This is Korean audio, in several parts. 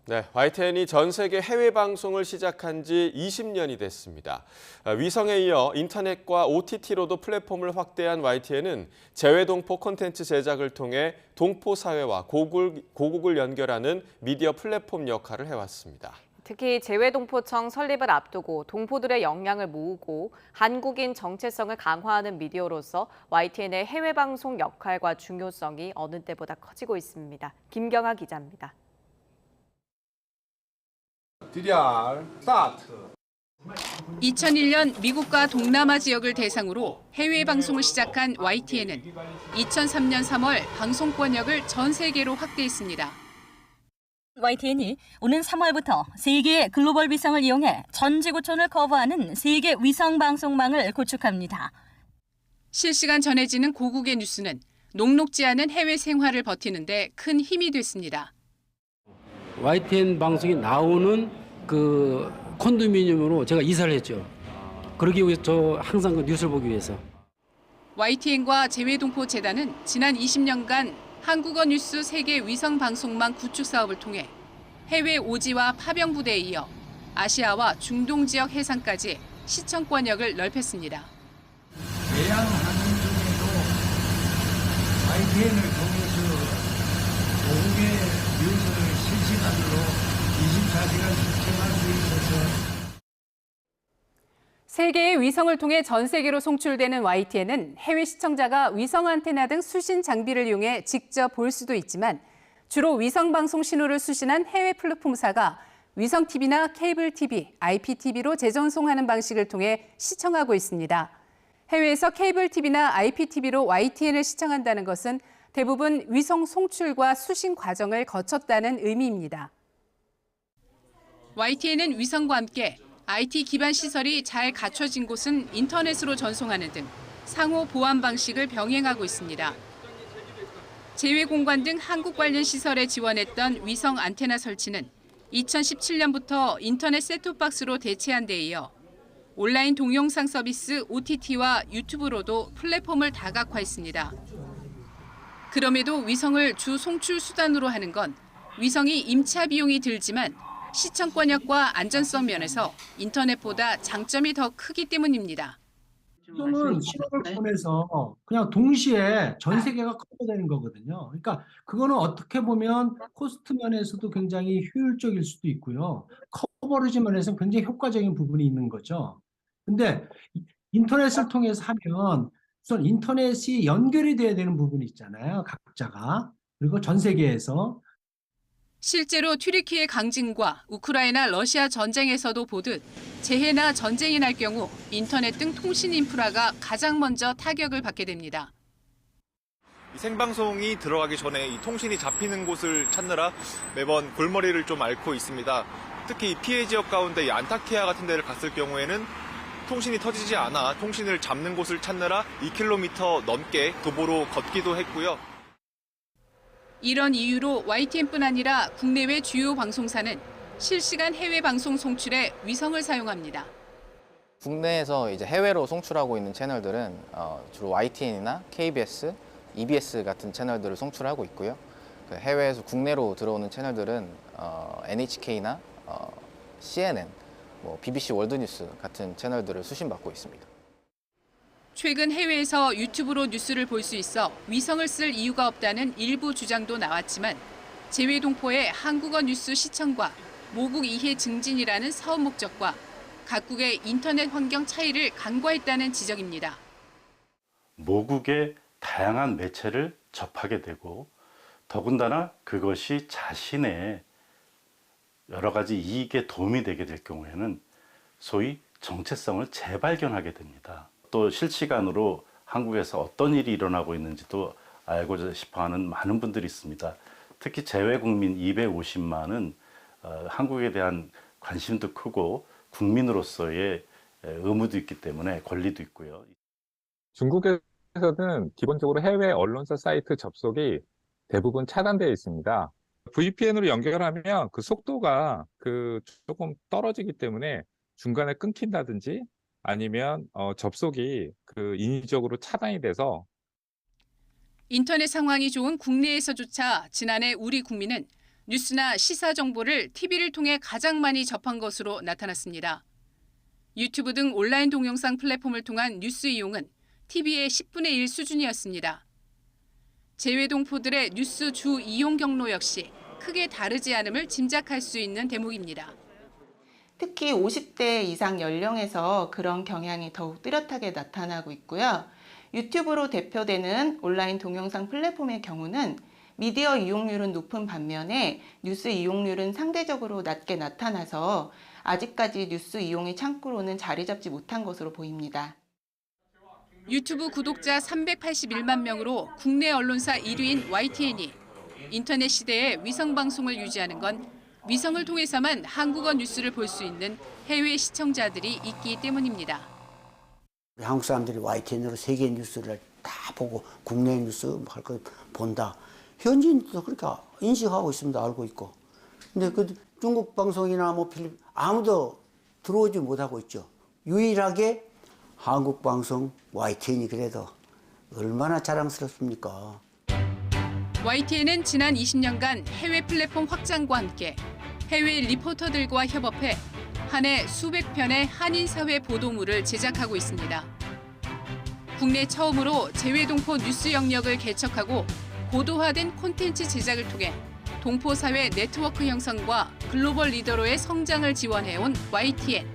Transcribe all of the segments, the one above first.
네, YTN이 전 세계 해외 방송을 시작한 지 20년이 됐습니다. 위성에 이어 인터넷과 OTT로도 플랫폼을 확대한 YTN은 재외동포 콘텐츠 제작을 통해 동포 사회와 고국을 연결하는 미디어 플랫폼 역할을 해왔습니다. 특히 재외동포청 설립을 앞두고 동포들의 역량을 모으고 한국인 정체성을 강화하는 미디어로서 YTN의 해외 방송 역할과 중요성이 어느 때보다 커지고 있습니다. 김경아 기자입니다. DDR 스타트. 2001년 미국과 동남아 지역을 대상으로 해외 방송을 시작한 YTN은 2003년 3월 방송권역을 전 세계로 확대했습니다. YTN이 오는 3월부터 세계의 글로벌 위성을 이용해 전 지구촌을 커버하는 세계 위성 방송망을 구축합니다. 실시간 전해지는 고국의 뉴스는 녹록지 않은 해외 생활을 버티는 데 큰 힘이 됐습니다. YTN 방송이 나오는 그 콘도미니엄으로 제가 이사를 했죠. 그러기 위해서 저 항상 그 뉴스를 보기 위해서. YTN과 재외동포 재단은 지난 20년간 한국어 뉴스 세계 위성 방송망 구축 사업을 통해 해외 오지와 파병 부대에 이어 아시아와 중동 지역 해상까지 시청권역을 넓혔습니다. 외양 하는 중에도 YTN을 통해서 고국의 뉴스를 실시간으로 24시간 시청할 수 있어서 세계의 위성을 통해 전 세계로 송출되는 YTN은 해외 시청자가 위성 안테나 등 수신 장비를 이용해 직접 볼 수도 있지만 주로 위성 방송 신호를 수신한 해외 플랫폼사가 위성 TV나 케이블 TV, IPTV로 재전송하는 방식을 통해 시청하고 있습니다. 해외에서 케이블 TV나 IPTV로 YTN을 시청한다는 것은 대부분 위성 송출과 수신 과정을 거쳤다는 의미입니다. YTN은 위성과 함께 IT 기반 시설이 잘 갖춰진 곳은 인터넷으로 전송하는 등 상호 보안 방식을 병행하고 있습니다. 재외공관 등 한국 관련 시설에 지원했던 위성 안테나 설치는 2017년부터 인터넷 셋톱박스로 대체한 데 이어 온라인 동영상 서비스 OTT와 유튜브로도 플랫폼을 다각화했습니다. 그럼에도 위성을 주 송출 수단으로 하는 건 위성이 임차 비용이 들지만 시청권역과 안전성 면에서 인터넷보다 장점이 더 크기 때문입니다. 또는 신호를 보내서 그냥 동시에 전 세계가 커버되는 거거든요. 그러니까 그거는 어떻게 보면 코스트 면에서도 굉장히 효율적일 수도 있고요. 커버리지 면에서는 굉장히 효과적인 부분이 있는 거죠. 근데 인터넷을 통해서 하면 우선 인터넷이 연결이 돼야 되는 부분이 있잖아요. 각자가. 그리고 전 세계에서. 실제로 튀르키예 강진과 우크라이나 러시아 전쟁에서도 보듯 재해나 전쟁이 날 경우 인터넷 등 통신 인프라가 가장 먼저 타격을 받게 됩니다. 이 생방송이 들어가기 전에 이 통신이 잡히는 곳을 찾느라 매번 골머리를 좀 앓고 있습니다. 특히 피해 지역 가운데 이 안타키아 같은 데를 갔을 경우에는 통신이 터지지 않아 통신을 잡는 곳을 찾느라 2km 넘게 도보로 걷기도 했고요. 이런 이유로 YTN뿐 아니라 국내외 주요 방송사는 실시간 해외 방송 송출에 위성을 사용합니다. 국내에서 이제 해외로 송출하고 있는 채널들은 주로 YTN이나 KBS, EBS 같은 채널들을 송출하고 있고요. 해외에서 국내로 들어오는 채널들은 NHK나 CNN, BBC 월드뉴스 같은 채널들을 수신받고 있습니다. 최근 해외에서 유튜브로 뉴스를 볼 수 있어 위성을 쓸 이유가 없다는 일부 주장도 나왔지만 재외동포의 한국어 뉴스 시청과 모국 이해 증진이라는 사업 목적과 각국의 인터넷 환경 차이를 간과했다는 지적입니다. 모국의 다양한 매체를 접하게 되고 더군다나 그것이 자신의 여러 가지 이익에 도움이 되게 될 경우에는 소위 정체성을 재발견하게 됩니다. 또 실시간으로 한국에서 어떤 일이 일어나고 있는지도 알고 싶어하는 많은 분들이 있습니다. 특히 재외국민 250만은 한국에 대한 관심도 크고 국민으로서의 의무도 있기 때문에 권리도 있고요. 중국에서는 기본적으로 해외 언론사 사이트 접속이 대부분 차단되어 있습니다. VPN으로 연결하면 그 속도가 조금 떨어지기 때문에 중간에 끊긴다든지 아니면 접속이 인위적으로 차단이 돼서 인터넷 상황이 좋은 국내에서조차 지난해 우리 국민은 뉴스나 시사 정보를 TV를 통해 가장 많이 접한 것으로 나타났습니다. 유튜브 등 온라인 동영상 플랫폼을 통한 뉴스 이용은 TV의 10분의 1 수준이었습니다. 재외동포들의 뉴스 주 이용 경로 역시 크게 다르지 않음을 짐작할 수 있는 대목입니다. 특히 50대 이상 연령에서 그런 경향이 더욱 뚜렷하게 나타나고 있고요. 유튜브로 대표되는 온라인 동영상 플랫폼의 경우는 미디어 이용률은 높은 반면에 뉴스 이용률은 상대적으로 낮게 나타나서 아직까지 뉴스 이용의 창구로는 자리 잡지 못한 것으로 보입니다. 유튜브 구독자 381만 명으로 국내 언론사 1위인 YTN이 인터넷 시대에 위성방송을 유지하는 건 위성을 통해서만 한국어 뉴스를 볼 수 있는 해외 시청자들이 있기 때문입니다. 한국 사람들이 YTN으로 세계 뉴스를 다 보고 국내 뉴스 할 거 본다. 현지인도 그렇게 인식하고 있습니다. 알고 있고. 근데 그 중국 방송이나 뭐 필리핀 아무도 들어오지 못하고 있죠. 유일하게 한국 방송 YTN이 그래도 얼마나 자랑스럽습니까? YTN은 지난 20년간 해외 플랫폼 확장과 함께 해외 리포터들과 협업해 한 해 수백 편의 한인사회 보도물을 제작하고 있습니다. 국내 처음으로 재외동포 뉴스 영역을 개척하고 고도화된 콘텐츠 제작을 통해 동포사회 네트워크 형성과 글로벌 리더로의 성장을 지원해온 YTN.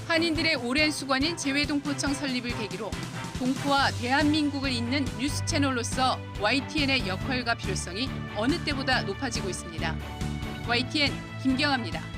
한인들의 오랜 수관인 재외동포청 설립을 계기로 동포와 대한민국을 잇는 뉴스 채널로서 YTN의 역할과 필요성이 어느 때보다 높아지고 있습니다. YTN 김경아입니다.